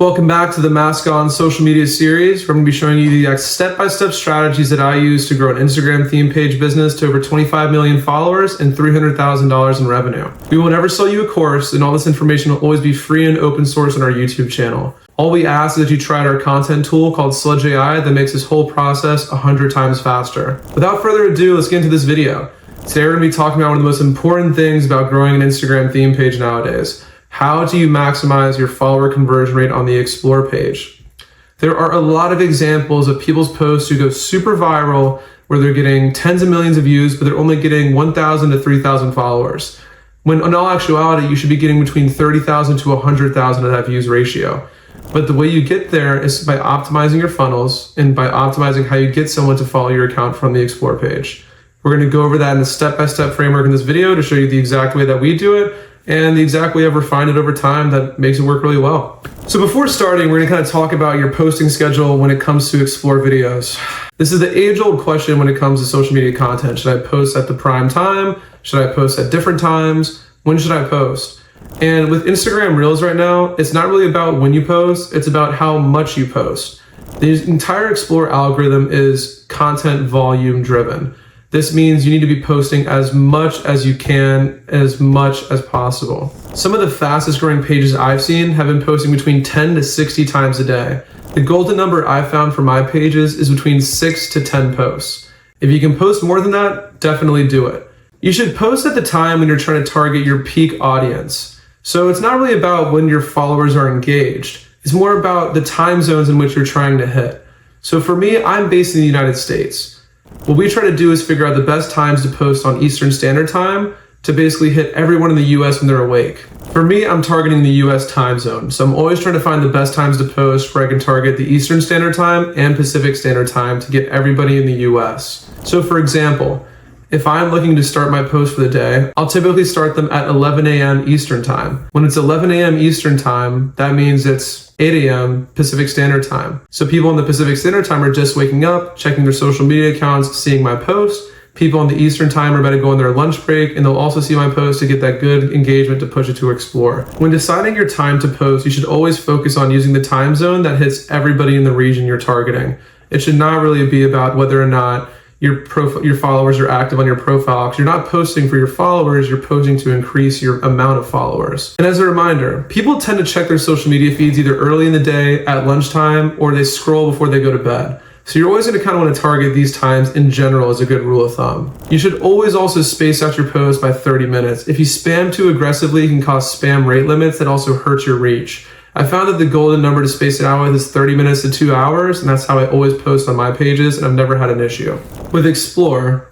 Welcome back to the Mask On social media series. We're going to be showing you the step-by-step strategies that I use to grow an Instagram theme page business to over 25 million followers and $300,000 in revenue. We will never sell you a course, and all this information will always be free and open source on our YouTube channel. All we ask is that you try out our content tool called Sludge AI that makes this whole process 100 times faster. Without further ado, let's get into this video. Today we're going to be talking about one of the most important things about growing an Instagram theme page nowadays. How do you maximize your follower conversion rate on the Explore page? There are a lot of examples of people's posts who go super viral where they're getting tens of millions of views, but they're only getting 1,000 to 3,000 followers. When in all actuality, you should be getting between 30,000 to 100,000 of that views ratio. But the way you get there is by optimizing your funnels and by optimizing how you get someone to follow your account from the Explore page. We're going to go over that in the step-by-step framework in this video to show you the exact way that we do it and the exact way I've refined it over time that makes it work really well. So before starting, we're gonna kind of talk about your posting schedule when it comes to Explore videos. This is the age-old question when it comes to social media content. Should I post at the prime time? Should I post at different times? When should I post? And with Instagram Reels right now, it's not really about when you post, it's about how much you post. The entire Explore algorithm is content volume driven. This means you need to be posting as much as you can, as much as possible. Some of the fastest growing pages I've seen have been posting between 10 to 60 times a day. The golden number I've found for my pages is between 6 to 10 posts. If you can post more than that, definitely do it. You should post at the time when you're trying to target your peak audience. So it's not really about when your followers are engaged. It's more about the time zones in which you're trying to hit. So for me, I'm based in the United States. What we try to do is figure out the best times to post on Eastern Standard Time to basically hit everyone in the US when they're awake. For me, I'm targeting the US time zone. So I'm always trying to find the best times to post where I can target the Eastern Standard Time and Pacific Standard Time to get everybody in the US. So for example, if I'm looking to start my post for the day, I'll typically start them at 11 a.m. Eastern Time. When it's 11 a.m. Eastern Time, that means it's 8 a.m. Pacific Standard Time. So people on the Pacific Standard Time are just waking up, checking their social media accounts, seeing my post. People on the Eastern Time are about to go on their lunch break, and they'll also see my post to get that good engagement to push it to Explore. When deciding your time to post, you should always focus on using the time zone that hits everybody in the region you're targeting. It should not really be about whether or not your followers are active on your profile, because you're not posting for your followers, you're posting to increase your amount of followers. And as a reminder, people tend to check their social media feeds either early in the day, at lunchtime, or they scroll before they go to bed. So you're always going to kind of want to target these times in general as a good rule of thumb. You should always also space out your post by 30 minutes. If you spam too aggressively, it can cause spam rate limits that also hurt your reach. I found that the golden number to space it out with is 30 minutes to 2 hours, and that's how I always post on my pages, and I've never had an issue. With Explore,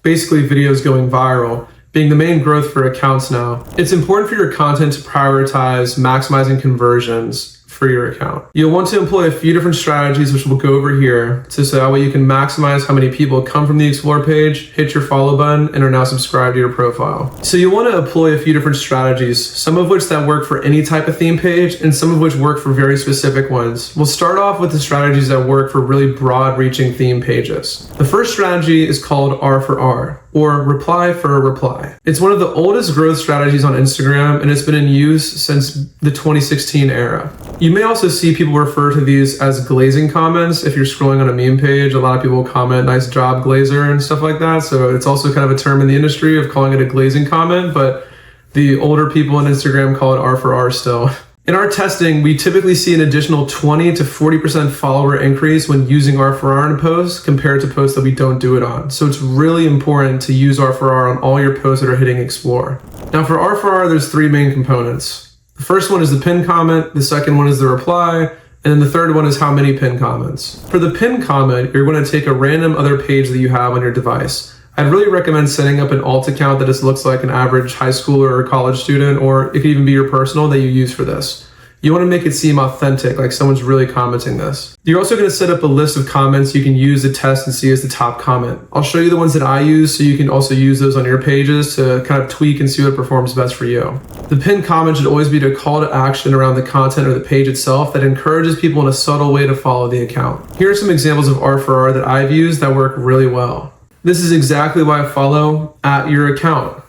basically videos going viral, being the main growth for accounts now, it's important for your content to prioritize maximizing conversions for your account. You'll want to employ a few different strategies, which we'll go over here, so that way you can maximize how many people come from the Explore page, hit your follow button, and are now subscribed to your profile. So you'll want to employ a few different strategies, some of which that work for any type of theme page, and some of which work for very specific ones. We'll start off with the strategies that work for really broad-reaching theme pages. The first strategy is called R for R, or reply for a reply. It's one of the oldest growth strategies on Instagram, and it's been in use since the 2016 era. You may also see people refer to these as glazing comments. If you're scrolling on a meme page, a lot of people comment, "Nice job, Glazer," and stuff like that. So it's also kind of a term in the industry of calling it a glazing comment, but the older people on Instagram call it R for R still. In our testing, we typically see an additional 20 to 40% follower increase when using R for R in a post compared to posts that we don't do it on. So it's really important to use R for R on all your posts that are hitting Explore. Now for R, there's three main components. The first one is the pinned comment, the second one is the reply, and then the third one is how many pinned comments. For the pinned comment, you're going to take a random other page that you have on your device. I'd really recommend setting up an alt account that just looks like an average high schooler or college student, or it could even be your personal that you use for this. You want to make it seem authentic, like someone's really commenting this. You're also going to set up a list of comments you can use to test and see as the top comment. I'll show you the ones that I use so you can also use those on your pages to kind of tweak and see what performs best for you. The pinned comment should always be a call to action around the content or the page itself that encourages people in a subtle way to follow the account. Here are some examples of R for R that I've used that work really well. This is exactly why I follow at your account.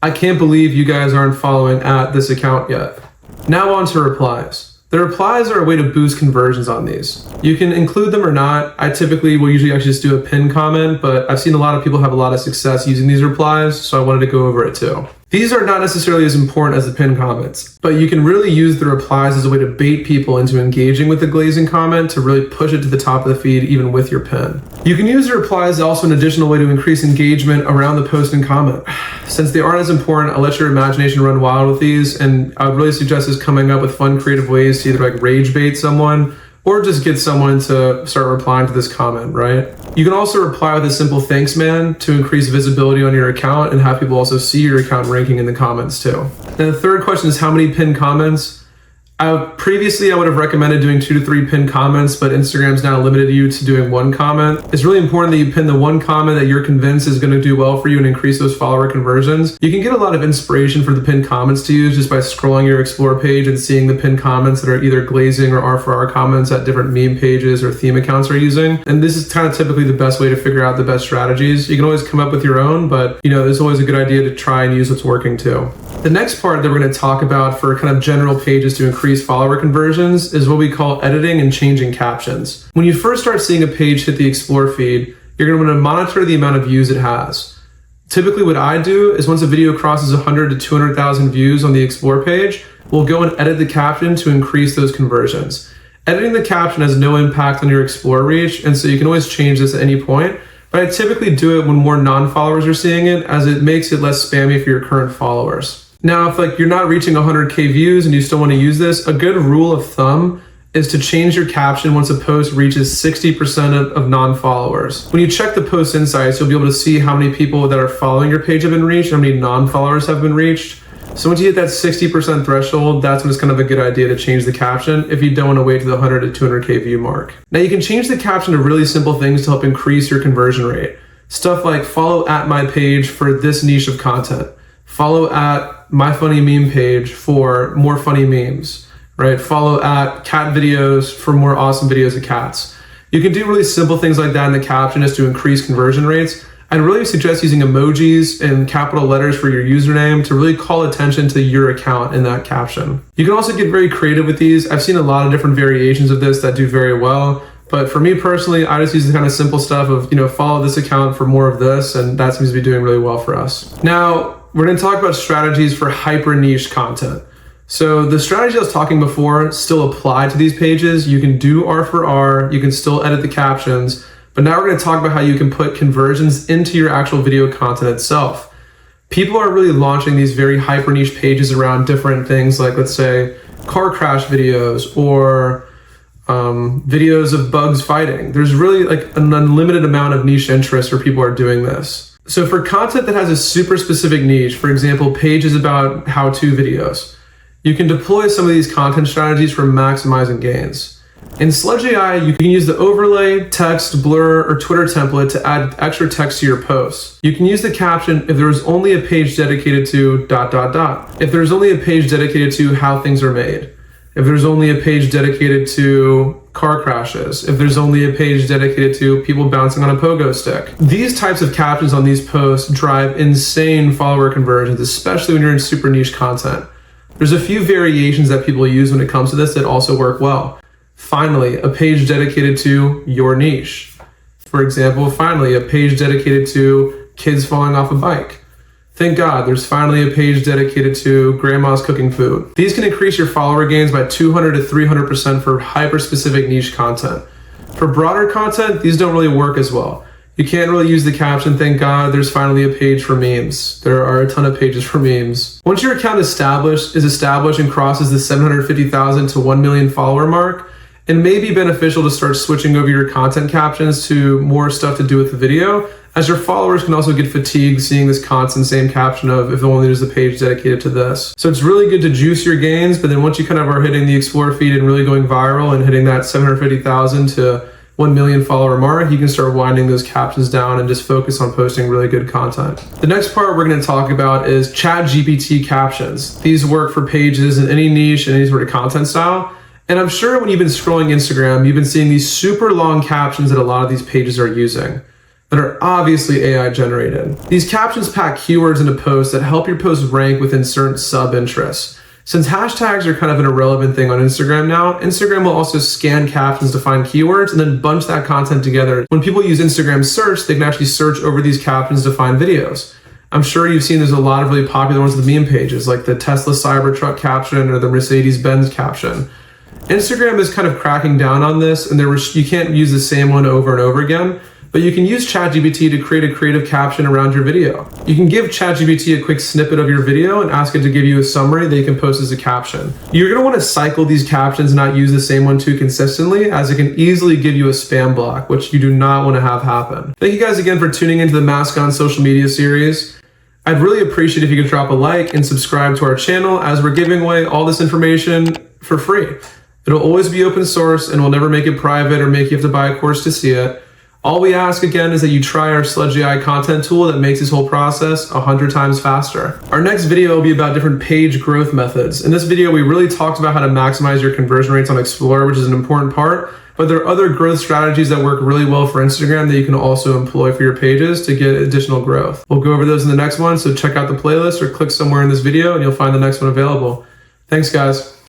I can't believe you guys aren't following at this account yet. Now on to replies. The replies are a way to boost conversions on these. You can include them or not. I typically will usually actually just do a pinned comment, but I've seen a lot of people have a lot of success using these replies, so I wanted to go over it too. These are not necessarily as important as the pinned comments, but you can really use the replies as a way to bait people into engaging with the glazing comment to really push it to the top of the feed even with your pin. You can use the replies also an additional way to increase engagement around the post and comment. Since they aren't as important, I'll let your imagination run wild with these, and I would really suggest is coming up with fun creative ways to either like rage bait someone or just get someone to start replying to this comment, right? You can also reply with a simple thanks man to increase visibility on your account and have people also see your account ranking in the comments too. Now the third question is how many pinned comments? Previously, I would have recommended doing 2 to 3 pinned comments, but Instagram's now limited you to doing 1 comment. It's really important that you pin the 1 comment that you're convinced is going to do well for you and increase those follower conversions. You can get a lot of inspiration for the pinned comments to use just by scrolling your Explore page and seeing the pinned comments that are either glazing or R4R comments that different meme pages or theme accounts are using. And this is kind of typically the best way to figure out the best strategies. You can always come up with your own, but it's always a good idea to try and use what's working too. The next part that we're going to talk about for kind of general pages to increase follower conversions is what we call editing and changing captions. When you first start seeing a page hit the Explore feed, you're going to want to monitor the amount of views it has. Typically what I do is once a video crosses 100 to 200,000 views on the Explore page, we'll go and edit the caption to increase those conversions. Editing the caption has no impact on your Explore reach, and so you can always change this at any point. But I typically do it when more non-followers are seeing it, as it makes it less spammy for your current followers. Now, if you're not reaching 100K views and you still want to use this, a good rule of thumb is to change your caption once a post reaches 60% of non-followers. When you check the post insights, you'll be able to see how many people that are following your page have been reached, how many non-followers have been reached. So once you hit that 60% threshold, that's when it's kind of a good idea to change the caption if you don't want to wait to the 100 to 200K view mark. Now you can change the caption to really simple things to help increase your conversion rate. Stuff like follow at my page for this niche of content. Follow at my funny meme page for more funny memes, right? Follow at cat videos for more awesome videos of cats. You can do really simple things like that in the caption just to increase conversion rates. I'd really suggest using emojis and capital letters for your username to really call attention to your account in that caption. You can also get very creative with these. I've seen a lot of different variations of this that do very well. But for me personally, I just use the kind of simple stuff of, follow this account for more of this, and that seems to be doing really well for us. Now, we're going to talk about strategies for hyper niche content. So the strategy I was talking before still apply to these pages. You can do R for R, you can still edit the captions, but now we're going to talk about how you can put conversions into your actual video content itself. People are really launching these very hyper niche pages around different things like, let's say, car crash videos or videos of bugs fighting. There's really an unlimited amount of niche interest where people are doing this. So for content that has a super specific niche, for example, pages about how-to videos, you can deploy some of these content strategies for maximizing gains. In Sludge AI, you can use the overlay, text, blur, or Twitter template to add extra text to your posts. You can use the caption if there is only a page dedicated to ... If there's only a page dedicated to how things are made. If there's only a page dedicated to car crashes, if there's only a page dedicated to people bouncing on a pogo stick. These types of captions on these posts drive insane follower conversions, especially when you're in super niche content. There's a few variations that people use when it comes to this that also work well. Finally, a page dedicated to your niche. For example, finally, a page dedicated to kids falling off a bike. Thank God, there's finally a page dedicated to grandma's cooking food. These can increase your follower gains by 200 to 300% for hyper-specific niche content. For broader content, these don't really work as well. You can't really use the caption, thank God, there's finally a page for memes. There are a ton of pages for memes. Once your account is established and crosses the 750,000 to 1 million follower mark, it may be beneficial to start switching over your content captions to more stuff to do with the video, as your followers can also get fatigued seeing this constant same caption of if only there's a page dedicated to this. So it's really good to juice your gains, but then once you kind of are hitting the Explore feed and really going viral and hitting that 750,000 to 1 million follower mark, you can start winding those captions down and just focus on posting really good content. The next part we're going to talk about is ChatGPT captions. These work for pages in any niche and any sort of content style. And I'm sure when you've been scrolling Instagram, you've been seeing these super long captions that a lot of these pages are using that are obviously AI generated. These captions pack keywords into posts that help your post rank within certain sub-interests. Since hashtags are kind of an irrelevant thing on Instagram now, Instagram will also scan captions to find keywords and then bunch that content together. When people use Instagram search, they can actually search over these captions to find videos. I'm sure you've seen there's a lot of really popular ones with meme pages, like the Tesla Cybertruck caption or the Mercedes-Benz caption. Instagram is kind of cracking down on this, and you can't use the same one over and over again, but you can use ChatGPT to create a creative caption around your video. You can give ChatGPT a quick snippet of your video and ask it to give you a summary that you can post as a caption. You're gonna wanna cycle these captions and not use the same one too consistently, as it can easily give you a spam block, which you do not wanna have happen. Thank you guys again for tuning into the Mask On Social Media series. I'd really appreciate if you could drop a like and subscribe to our channel, as we're giving away all this information for free. It'll always be open source, and we'll never make it private or make you have to buy a course to see it. All we ask again is that you try our Sludge AI content tool that makes this whole process 100 times faster. Our next video will be about different page growth methods. In this video, we really talked about how to maximize your conversion rates on Explorer, which is an important part, but there are other growth strategies that work really well for Instagram that you can also employ for your pages to get additional growth. We'll go over those in the next one, so check out the playlist or click somewhere in this video and you'll find the next one available. Thanks, guys.